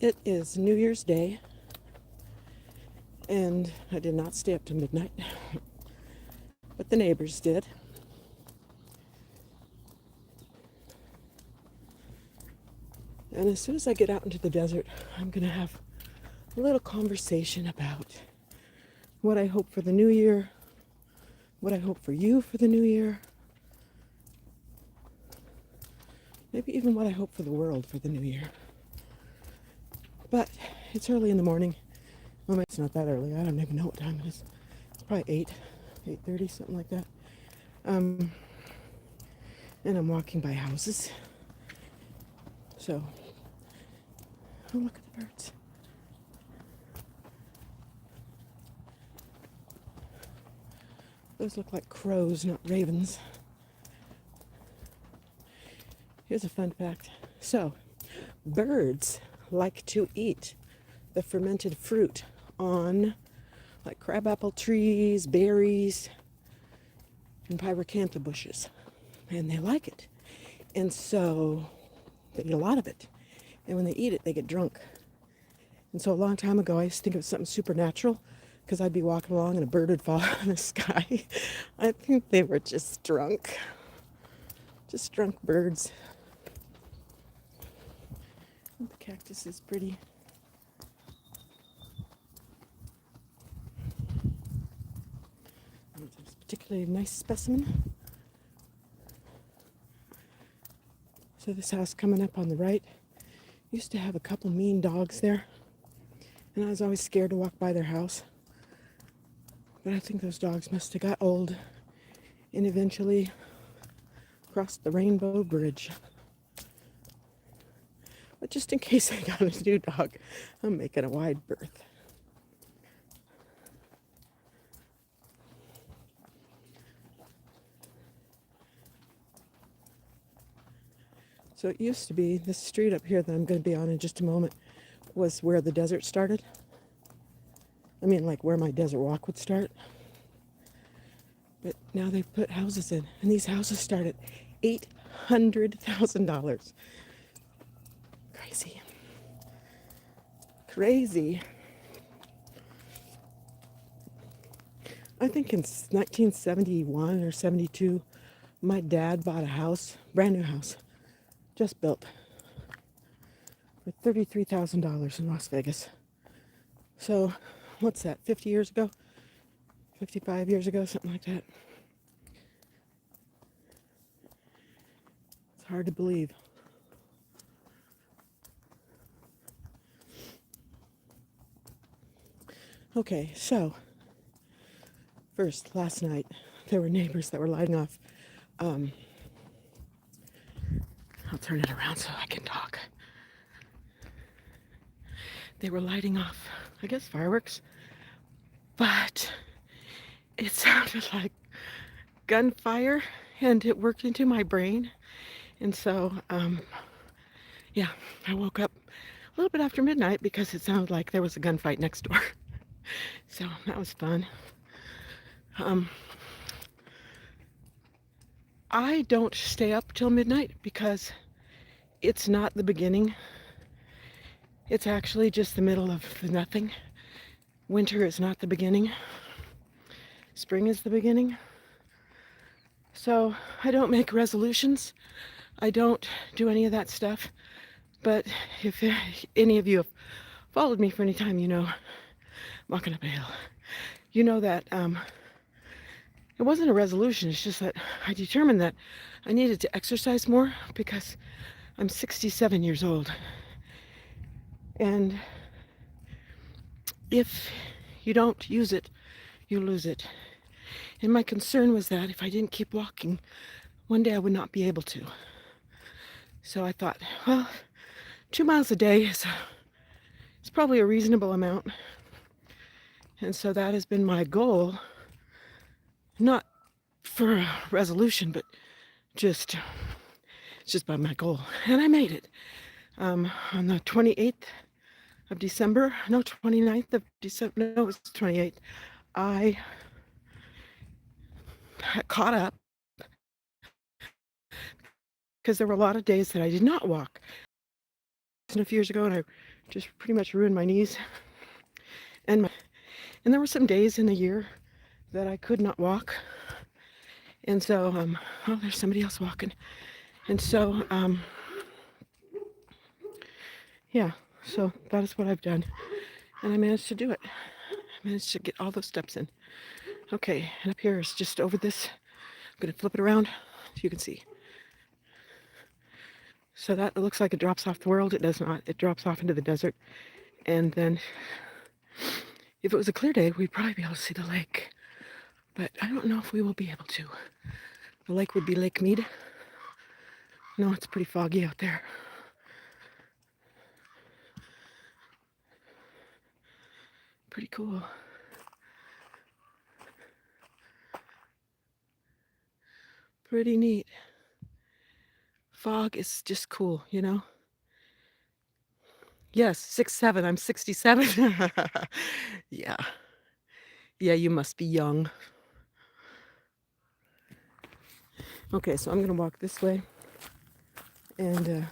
It is New Year's Day, and I did not stay up to midnight, but the neighbors did. And as soon as I get out into the desert, I'm going to have a little conversation about what I hope for the new year, what I hope for you for the new year, maybe even what I hope for the world for the new year. But it's early in the morning. Well, it's not that early. I don't even know what time it is. It's probably 8:30, something like that. Um, and I'm walking by houses. So, oh, look at the birds. Those look like crows, not ravens. Here's a fun fact. So, birds like to eat the fermented fruit on like crabapple trees, berries, and pyracantha bushes. And they like it. And so they eat a lot of it. And when they eat it, they get drunk. And so a long time ago, I used to think it was something supernatural because I'd be walking along and a bird would fall out of the sky. I think they were just drunk. Just drunk birds. The cactus is pretty. It's a particularly nice specimen. So this house coming up on the right used to have a couple mean dogs there. And I was always scared to walk by their house. But I think those dogs must have got old and eventually crossed the Rainbow Bridge. But just in case I got a new dog, I'm making a wide berth. So it used to be, this street up here that I'm going to be on in just a moment was where the desert started. I mean, like where my desert walk would start. But now they've put houses in, and these houses start at $800,000. Crazy. Crazy. I think in 1971 or 72, my dad bought a house, brand new house, just built, for $33,000 in Las Vegas. So, what's that, 50 years ago? 55 years ago, something like that. It's hard to believe. Okay, so, first, last night, there were neighbors that were lighting off. I'll turn it around so I can talk. They were lighting off, I guess, fireworks, but it sounded like gunfire, and it worked into my brain. And so, yeah, I woke up a little bit after midnight because it sounded like there was a gunfight next door. So that was fun. I don't stay up till midnight because it's not the beginning. It's actually just the middle of the nothing. Winter is not the beginning. Spring is the beginning. So I don't make resolutions. I don't do any of that stuff. But if any of you have followed me for any time, you know I'm walking up a hill. You know that it wasn't a resolution. It's just that I determined that I needed to exercise more because I'm 67 years old. And if you don't use it, you lose it. And my concern was that if I didn't keep walking, one day I would not be able to. So I thought, well, 2 miles a day is probably a reasonable amount. And so that has been my goal, not for a resolution, but just, it's just by my goal. And I made it. On the 28th of December, no, 29th of December, no, it was 28th, I caught up because there were a lot of days that I did not walk. a few years ago, and I just pretty much ruined my knees. And there were some days in the year that I could not walk. And so, oh, there's somebody else walking. And so, yeah, so that is what I've done. And I managed to do it. I managed to get all those steps in. Okay, and up here is just over this. I'm going to flip it around so you can see. So that looks like it drops off the world. It does not. It drops off into the desert. And then if it was a clear day, we'd probably be able to see the lake. But I don't know if we will be able to. The lake would be Lake Mead. No, it's pretty foggy out there. Pretty cool. Pretty neat. Fog is just cool, you know? Yes, 6'7". I'm 67. Yeah. Yeah, you must be young. Okay, so I'm going to walk this way and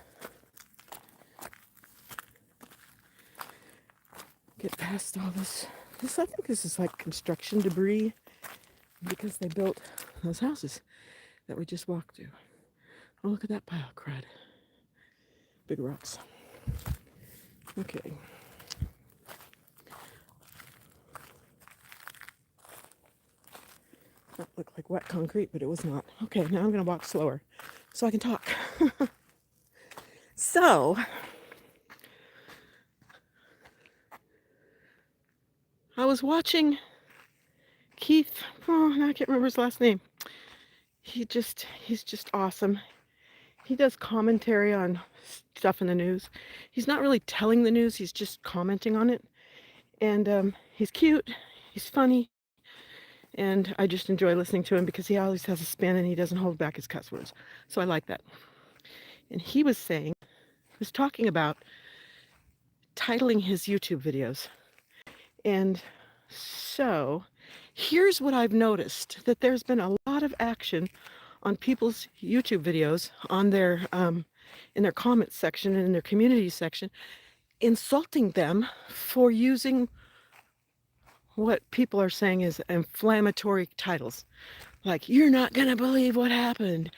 get past all this. I think this is like construction debris because they built those houses that we just walked through. Oh, look at that pile of crud. Big rocks. Okay. That looked like wet concrete, but it was not. Okay, now I'm going to walk slower so I can talk. So, I was watching Keith. Oh, I can't remember his last name. He's just awesome. He does commentary on stuff in the news. He's not really telling the news, he's just commenting on it. And he's cute, he's funny, and I just enjoy listening to him because he always has a spin and he doesn't hold back his cuss words. So I like that. And he was talking about titling his YouTube videos. And so here's what I've noticed, that there's been a lot of action on people's YouTube videos, on their in their comments section and in their community section, insulting them for using what people are saying is inflammatory titles, like "You're not gonna believe what happened,"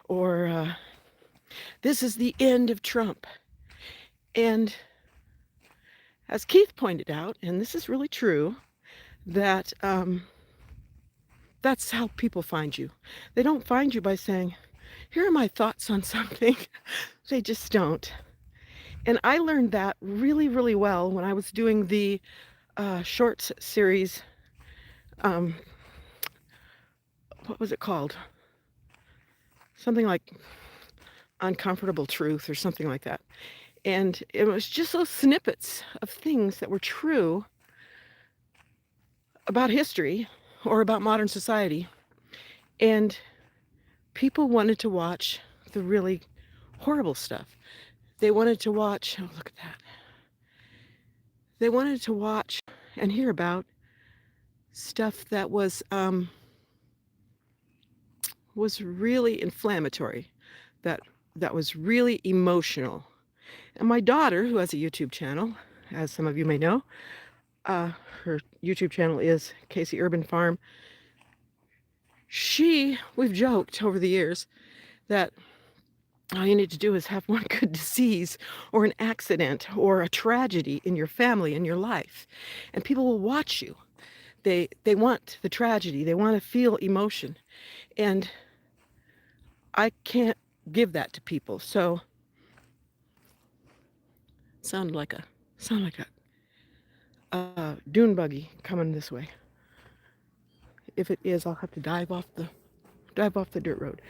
or "This is the end of Trump." And as Keith pointed out, and this is really true, that that's how people find you. They don't find you by saying, "Here are my thoughts on something." They just don't. And I learned that really, really well when I was doing the shorts series. What was it called? Something like Uncomfortable Truth or something like that. And it was just those snippets of things that were true about history or about modern society. And people wanted to watch the really horrible stuff. They wanted to watch, oh, look at that. They wanted to watch and hear about stuff that was really inflammatory, that was really emotional. And my daughter, who has a YouTube channel, as some of you may know, her YouTube channel is Casey Urban Farm. We've joked over the years that all you need to do is have one good disease or an accident or a tragedy in your family, in your life, and people will watch you. They want the tragedy. They want to feel emotion. And I can't give that to people. So sound like a dune buggy coming this way. If it is, I'll have to dive off the dirt road.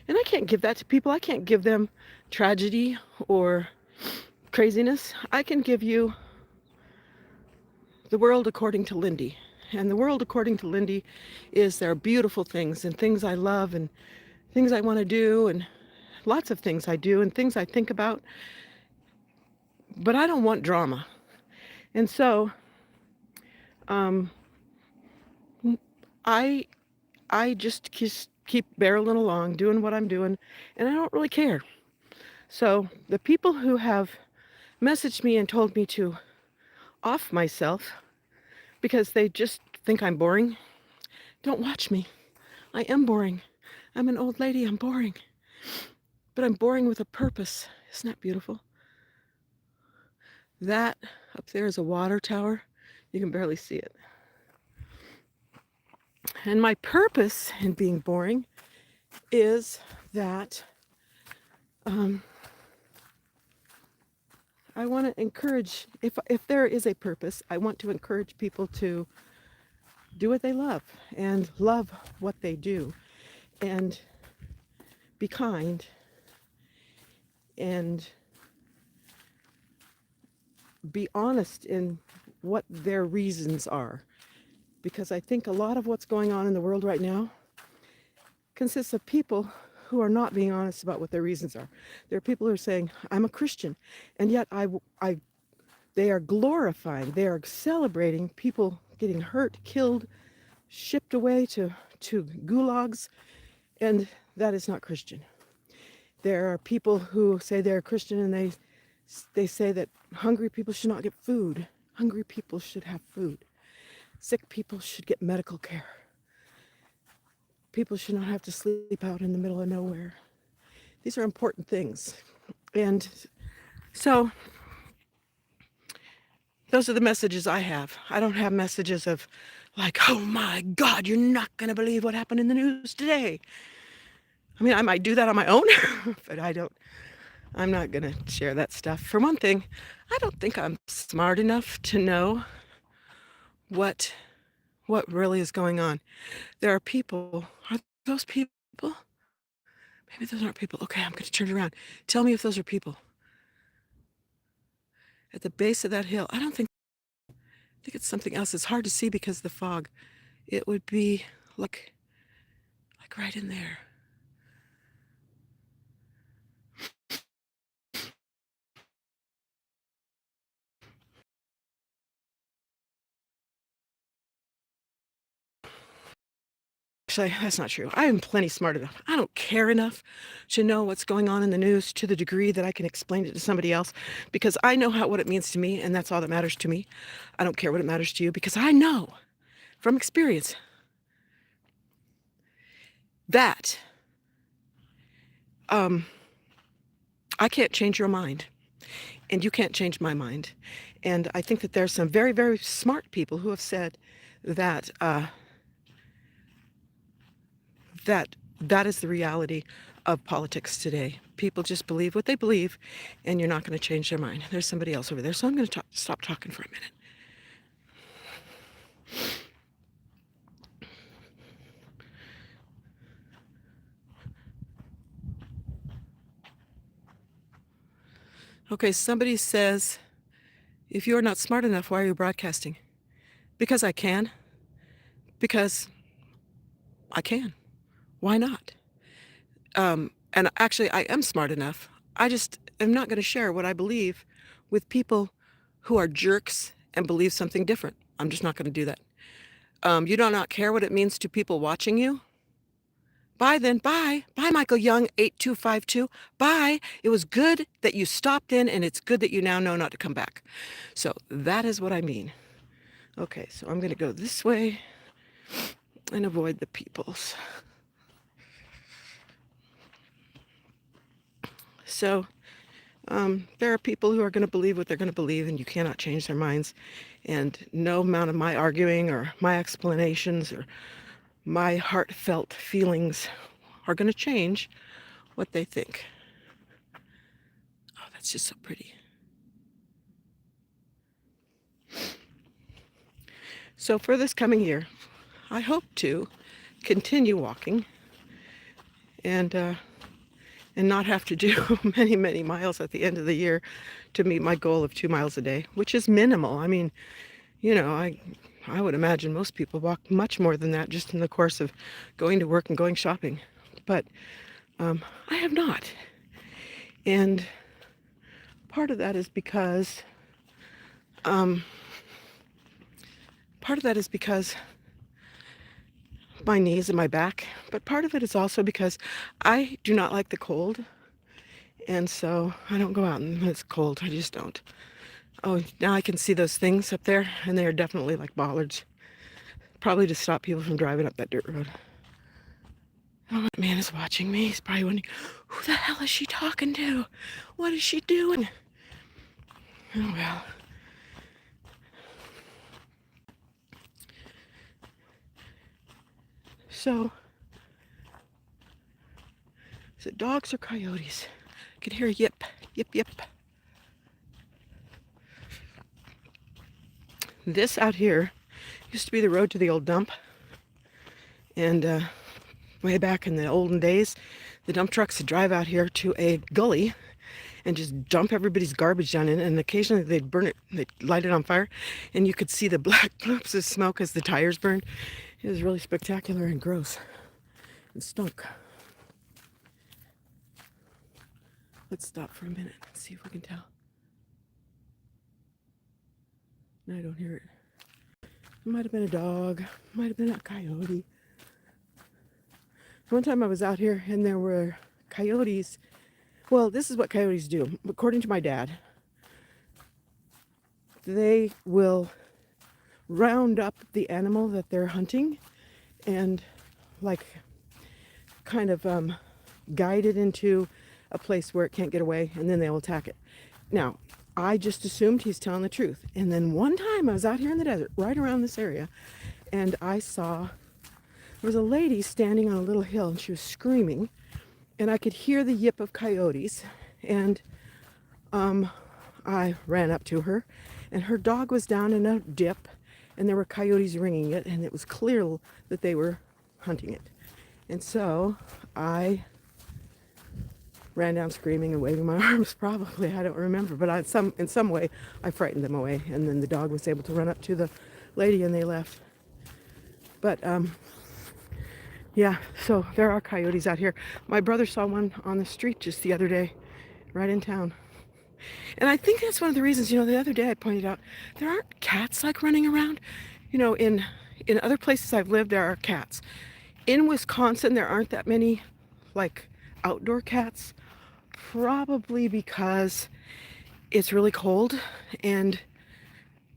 And I can't give that to people. I can't give them tragedy or craziness. I can give you the world according to Lindy. And the world according to Lindy is there are beautiful things and things I love and things I want to do and lots of things I do and things I think about. But I don't want drama. And so I just keep barreling along, doing what I'm doing, and I don't really care. So the people who have messaged me and told me to off myself because they just think I'm boring, don't watch me. I am boring. I'm an old lady, I'm boring. But I'm boring with a purpose. Isn't that beautiful? That up there is a water tower. You can barely see it. And my purpose in being boring is that I want to encourage, if there is a purpose, I want to encourage people to do what they love and love what they do and be kind and be honest in what their reasons are. Because I think a lot of what's going on in the world right now consists of people who are not being honest about what their reasons are. There are people who are saying, I'm a Christian, and yet they are glorifying, they are celebrating people getting hurt, killed, shipped away to gulags, and that is not Christian. There are people who say they're Christian and they say that hungry people should not get food. Hungry people should have food. Sick people should get medical care. People should not have to sleep out in the middle of nowhere. These are important things. And so those are the messages I have. I don't have messages of like, oh my God, you're not going to believe what happened in the news today. I mean, I might do that on my own, but I'm not going to share that stuff. For one thing, I don't think I'm smart enough to know what really is going on. There are people, are those people? Maybe those aren't people. Okay, I'm going to turn it around. Tell me if those are people. At the base of that hill, I think it's something else. It's hard to see because of the fog. It would be like right in there. Actually, that's not true. I am plenty smart enough. I don't care enough to know what's going on in the news to the degree that I can explain it to somebody else because I know what it means to me, and that's all that matters to me. I don't care what it matters to you because I know from experience that I can't change your mind, and you can't change my mind. And I think that there's some very, very smart people who have said that that is the reality of politics today. People just believe what they believe, and you're not going to change their mind. There's somebody else over there, so I'm going to stop talking for a minute. Okay, somebody says, if you're not smart enough, why are you broadcasting? Because I can. Because I can. Why not? And actually, I am smart enough. I just am not going to share what I believe with people who are jerks and believe something different. I'm just not going to do that. You do not care what it means to people watching you? Bye then. Bye. Bye, Michael Young, 8252. Bye. It was good that you stopped in, and it's good that you now know not to come back. So that is what I mean. Okay, so I'm going to go this way and avoid the peoples. So there are people who are going to believe what they're going to believe, and you cannot change their minds. And no amount of my arguing or my explanations or my heartfelt feelings are going to change what they think. Oh, that's just so pretty. So for this coming year, I hope to continue walking and not have to do many, many miles at the end of the year to meet my goal of 2 miles a day, which is minimal. I mean, you know, I would imagine most people walk much more than that just in the course of going to work and going shopping. But I have not. And part of that is because my knees and my back, but part of it is also because I do not like the cold, And so I don't go out when it's cold. I just don't. Oh, now I can see those things up there, and they are definitely like bollards. Probably to stop people from driving up that dirt road. Oh, that man is watching me. He's probably wondering, who the hell is she talking to? What is she doing? Oh, well. So, is it dogs or coyotes? I can hear yip, yip, yip. This out here used to be the road to the old dump. And way back in the olden days, the dump trucks would drive out here to a gully and just dump everybody's garbage down in it. And occasionally they'd burn it, they'd light it on fire, and you could see the black clumps of smoke as the tires burned. It was really spectacular and gross. It stunk. Let's stop for a minute and see if we can tell. No, I don't hear it. It might have been a dog, might have been a coyote. One time I was out here and there were coyotes. Well, this is what coyotes do. According to my dad, they will round up the animal that they're hunting and like kind of guide it into a place where it can't get away, and then they'll attack it. Now, I just assumed he's telling the truth. And then one time I was out here in the desert, right around this area, and I saw there was a lady standing on a little hill and she was screaming, and I could hear the yip of coyotes. And I ran up to her, and her dog was down in a dip, and there were coyotes ringing it, and it was clear that they were hunting it. And so I ran down screaming and waving my arms, probably, I don't remember, but in some way I frightened them away, and then the dog was able to run up to the lady and they left. But yeah, so there are coyotes out here. My brother saw one on the street just the other day, right in town. And I think that's one of the reasons, the other day I pointed out, there aren't cats like running around. In other places I've lived, there are cats. In Wisconsin, there aren't that many like outdoor cats, probably because it's really cold and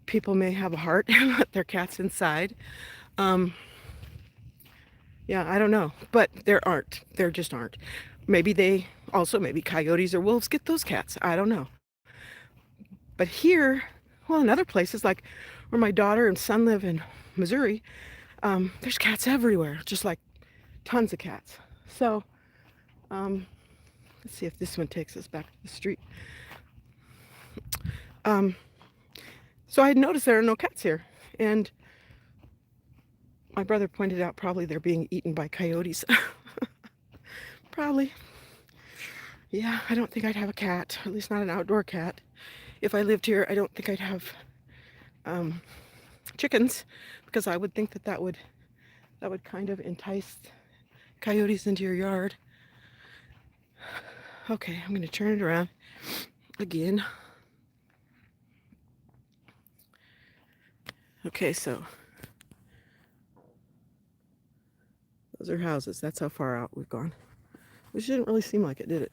people may have a heart and let their cats inside. Yeah, I don't know, but there just aren't. Maybe coyotes or wolves get those cats. I don't know. But here, well, in other places like where my daughter and son live in Missouri, there's cats everywhere, just like tons of cats. So let's see if this one takes us back to the street. So I had noticed there are no cats here, and my brother pointed out probably they're being eaten by coyotes. Probably. Yeah, I don't think I'd have a cat, at least not an outdoor cat. If I lived here, I don't think I'd have chickens, because I would think that would kind of entice coyotes into your yard. Okay, I'm going to turn it around again. Okay, so those are houses. That's how far out we've gone. Which didn't really seem like it, did it?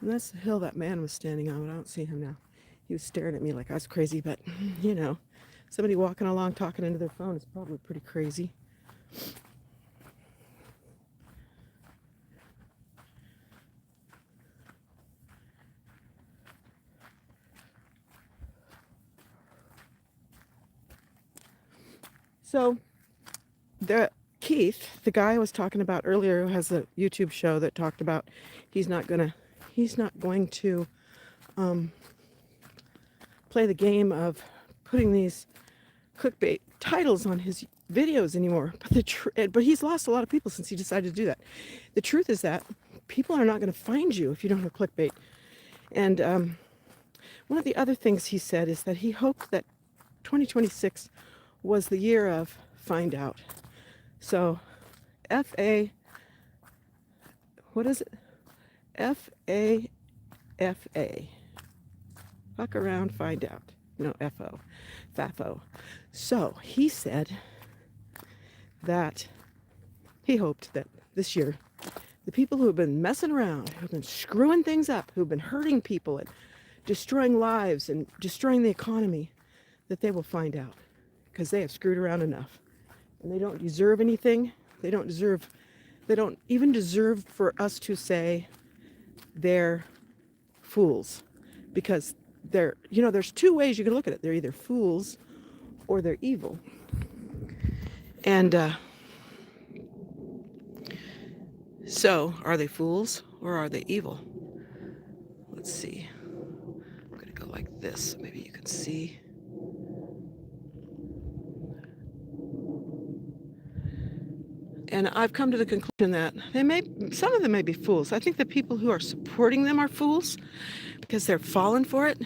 And that's the hill that man was standing on, but I don't see him now. He was staring at me like I was crazy, but somebody walking along talking into their phone is probably pretty crazy. So Keith, the guy I was talking about earlier, who has a YouTube show that talked about he's not going to play the game of putting these clickbait titles on his videos anymore. But he's lost a lot of people since he decided to do that. The truth is that people are not going to find you if you don't have clickbait. And one of the other things he said is that he hoped that 2026 was the year of find out. So what is it? FAFA. Fuck around, find out. No, FAFO. So he said that he hoped that this year The people who have been messing around, who've been screwing things up, who've been hurting people and destroying lives and destroying the economy, that they will find out because they have screwed around enough. And they don't deserve anything. They don't even deserve for us to say they're fools, because there's two ways you can look at it. They're either fools or they're evil. And so are they fools or are they evil? Let's see. I'm going to go like this so maybe you can see. And I've come to the conclusion that some of them may be fools. I think the people who are supporting them are fools because they're falling for it.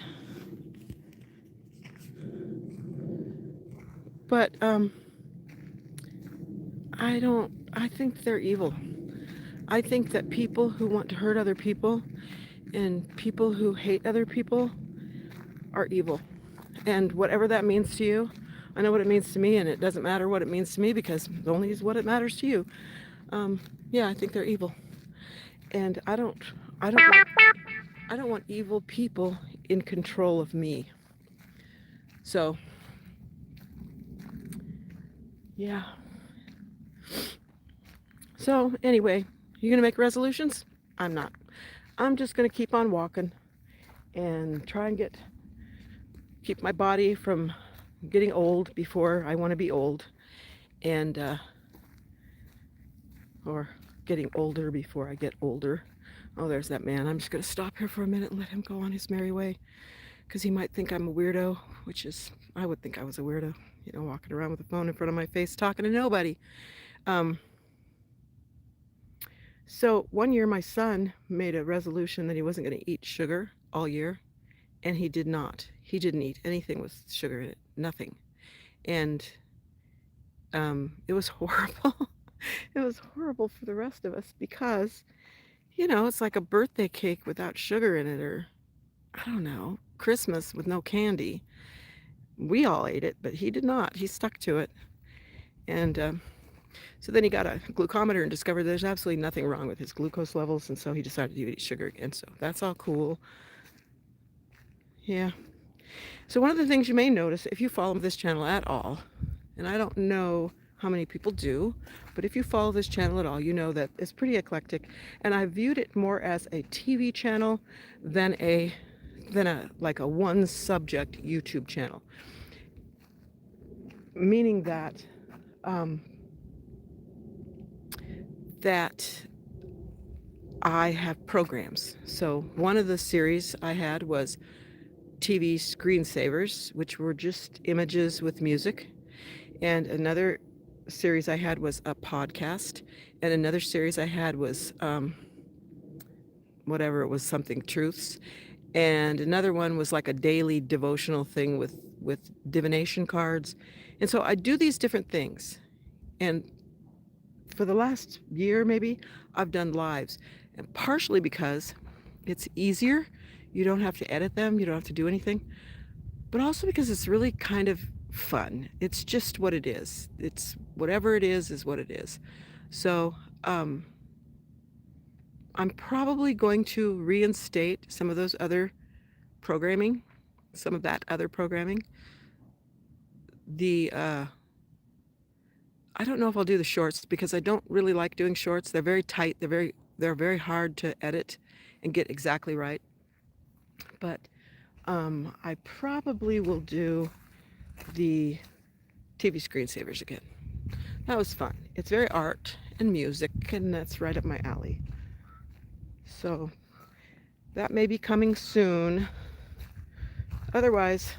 But I think they're evil. I think that people who want to hurt other people and people who hate other people are evil. And whatever that means to you, I know what it means to me, and it doesn't matter what it means to me because it only is what it matters to you. Yeah, I think they're evil. And I don't want evil people in control of me. So, yeah. So, anyway, you gonna make resolutions? I'm not. I'm just gonna keep on walking and try and keep my body from getting old before I want to be old, and or getting older before I get older. Oh, there's that man. I'm just gonna stop here for a minute and let him go on his merry way, because he might think I'm a weirdo, which is, I would think I was a weirdo, walking around with a phone in front of my face talking to nobody. So one year my son made a resolution that he wasn't going to eat sugar all year, and he did not. He didn't eat anything with sugar in it, nothing. And it was horrible. It was horrible for the rest of us because, it's like a birthday cake without sugar in it, or I don't know, Christmas with no candy. We all ate it, but he did not. He stuck to it. And so then he got a glucometer and discovered there's absolutely nothing wrong with his glucose levels, and so he decided to eat sugar again. So that's all cool. Yeah. So one of the things you may notice if you follow this channel at all, and I don't know how many people do, but if you follow this channel at all, you know that it's pretty eclectic, and I viewed it more as a TV channel than a one subject YouTube channel, meaning that I have programs. So one of the series I had was TV screensavers, which were just images with music. And another series I had was a podcast. And another series I had was whatever it was, something truths. And another one was like a daily devotional thing with divination cards. And so I do these different things. And for the last year, maybe, I've done lives. And partially because it's easier. You don't have to edit them. You don't have to do anything. But also because it's really kind of fun. It's just what it is. It's whatever it is what it is. So I'm probably going to reinstate some of those other programming, some of that other programming. I don't know if I'll do the shorts because I don't really like doing shorts. They're very tight. They're very hard to edit and get exactly right. But I probably will do the TV screensavers again. That was fun. It's very art and music, and that's right up my alley. So that may be coming soon. Otherwise,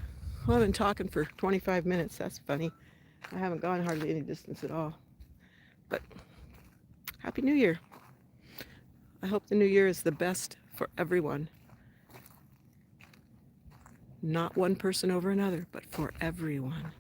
well, I've been talking for 25 minutes. That's funny. I haven't gone hardly any distance at all. But Happy New Year. I hope the new year is the best for everyone. Not one person over another, but for everyone.